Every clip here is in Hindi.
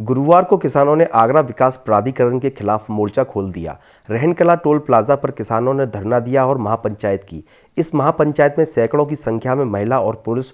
गुरुवार को किसानों ने आगरा विकास प्राधिकरण के खिलाफ मोर्चा खोल दिया। रहनकला टोल प्लाजा पर किसानों ने धरना दिया और महापंचायत की। इस महापंचायत में सैकड़ों की संख्या में महिला और पुरुष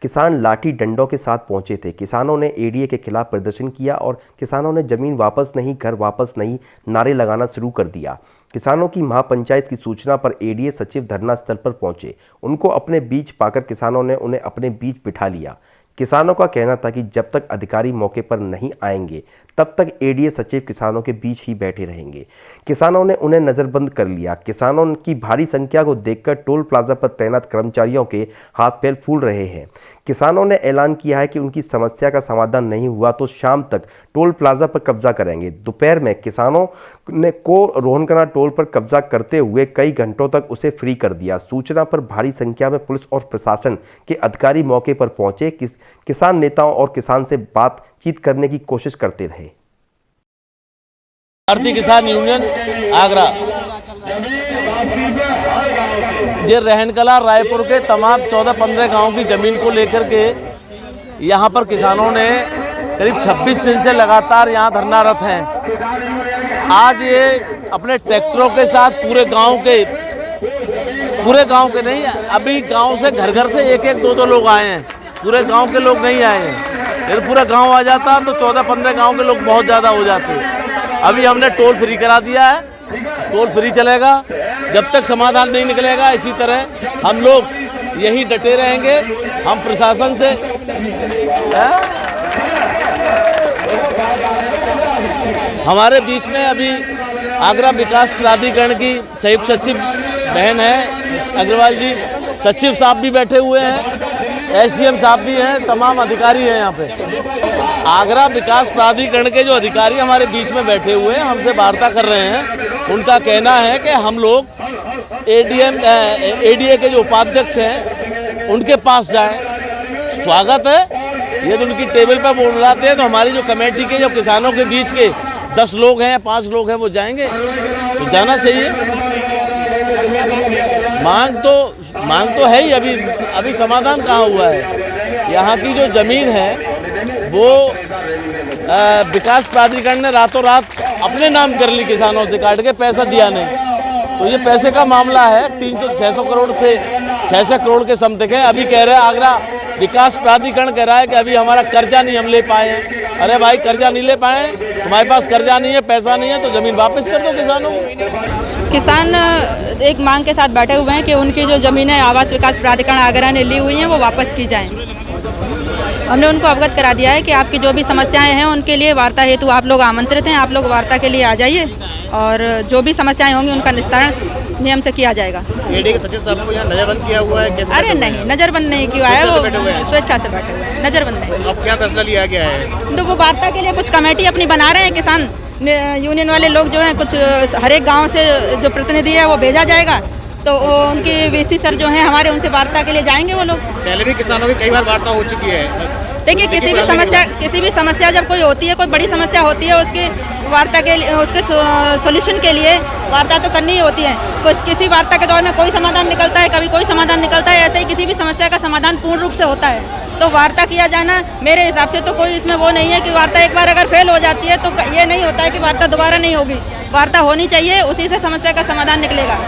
किसान लाठी डंडों के साथ पहुंचे थे। किसानों ने एडीए के खिलाफ प्रदर्शन किया और किसानों ने जमीन वापस नहीं, घर वापस नहीं नारे लगाना शुरू कर दिया। किसानों की महापंचायत की सूचना पर एडीए सचिव धरना स्थल पर पहुंचे। उनको अपने बीच पाकर किसानों ने उन्हें अपने बीच बिठा लिया। किसानों का कहना था कि जब तक अधिकारी मौके पर नहीं आएंगे तब तक एडीए सचिव किसानों के बीच ही बैठे रहेंगे। किसानों ने उन्हें नजरबंद कर लिया। किसानों की भारी संख्या को देखकर टोल प्लाजा पर तैनात कर्मचारियों के हाथ पैर फूल रहे हैं। किसानों ने ऐलान किया है कि उनकी समस्या का समाधान नहीं हुआ तो शाम तक टोल प्लाजा पर कब्जा करेंगे। दोपहर में किसानों ने रोहनकला टोल पर कब्जा करते हुए कई घंटों तक उसे फ्री कर दिया। सूचना पर भारी संख्या में पुलिस और प्रशासन के अधिकारी मौके पर पहुंचे। किसान नेताओं और किसान से बातचीत करने की कोशिश करते रहे। भारतीय किसान यूनियन आगरा ये रहनकला रायपुर के तमाम 14-15 गांव की जमीन को लेकर के यहां पर किसानों ने करीब 26 दिन से लगातार यहां धरनारत हैं। आज ये अपने ट्रैक्टरों के साथ पूरे गांव के नहीं, अभी गांव से घर से एक-एक, दो लोग आए हैं। पूरे गांव के लोग नहीं आए हैं। यदि पूरा गांव आ जाता तो 14-15 गांव के लोग बहुत ज़्यादा हो जाते। अभी हमने टोल फ्री करा दिया है, टोल फ्री चलेगा जब तक समाधान नहीं निकलेगा। इसी तरह हम लोग यही डटे रहेंगे। हम प्रशासन से हमारे बीच में अभी आगरा विकास प्राधिकरण की संयुक्त सचिव बहन है अग्रवाल जी, सचिव साहब भी बैठे हुए हैं, एसडीएम साहब भी हैं, तमाम अधिकारी हैं यहाँ पे। आगरा विकास प्राधिकरण के जो अधिकारी हमारे बीच में बैठे हुए हैं, हमसे वार्ता कर रहे हैं। उनका कहना है कि हम लोग एडीए के जो उपाध्यक्ष हैं उनके पास जाएं। स्वागत है, यदि उनकी टेबल पर बोल बुलाते हैं तो हमारी जो कमेटी के जो किसानों के बीच के 10 लोग हैं या 5 लोग हैं वो जाएंगे, तो जाना चाहिए। मांग तो है ही, अभी समाधान कहाँ हुआ है। यहाँ की जो ज़मीन है वो विकास प्राधिकरण ने रातों रात अपने नाम कर ली, किसानों से काट के, पैसा दिया नहीं। तो ये पैसे का मामला है। 300-600 करोड़ थे, 600 करोड़ के समथिंग है। अभी कह रहे हैं आगरा विकास प्राधिकरण कह रहा है कि अभी हमारा कर्जा नहीं हम ले पाए हैं। अरे भाई, कर्जा नहीं ले पाए, तुम्हारे पास कर्जा नहीं है, पैसा नहीं है तो ज़मीन वापस कर दो किसानों को। किसान एक मांग के साथ बैठे हुए हैं कि उनकी जो ज़मीनें आवास विकास प्राधिकरण आगरा ने ली हुई हैं वो वापस की जाएं। हमने उनको अवगत करा दिया है कि आपकी जो भी समस्याएं हैं उनके लिए वार्ता हेतु आप लोग आमंत्रित हैं। आप लोग वार्ता के लिए आ जाइए और जो भी समस्याएं होंगी उनका निस्तारण नियम से किया जाएगा। एडीए के सचिव साहब को यहाँ नजरबंद किया हुआ है? कैसे? अरे नहीं, नजरबंद नहीं किया है, वो स्वेच्छा से बैठे हुए हैं, नजरबंद नहीं। अब क्या फैसला लिया गया है? तो वो वार्ता के लिए कुछ कमेटी अपनी बना रहे हैं। किसान यूनियन वाले लोग जो हैं, कुछ हर एक गाँव से जो प्रतिनिधि है वो भेजा जाएगा, तो उनके वीसी सर जो हैं हमारे, उनसे वार्ता के लिए जाएंगे वो लोग। पहले भी किसानों की कई बार वार्ता हो चुकी है। देखिए, किसी भी समस्या जब कोई होती है, कोई बड़ी समस्या होती है, उसकी वार्ता के लिए, उसके सॉल्यूशन के लिए वार्ता तो करनी ही होती है। किसी वार्ता के दौर में कोई समाधान निकलता है, कभी कोई समाधान निकलता है। ऐसे ही किसी भी समस्या का समाधान पूर्ण रूप से होता है। तो वार्ता किया जाना मेरे हिसाब से तो कोई इसमें वो नहीं है कि वार्ता एक बार अगर फेल हो जाती है तो ये नहीं होता है कि वार्ता दोबारा नहीं होगी। वार्ता होनी चाहिए, उसी से समस्या का समाधान निकलेगा।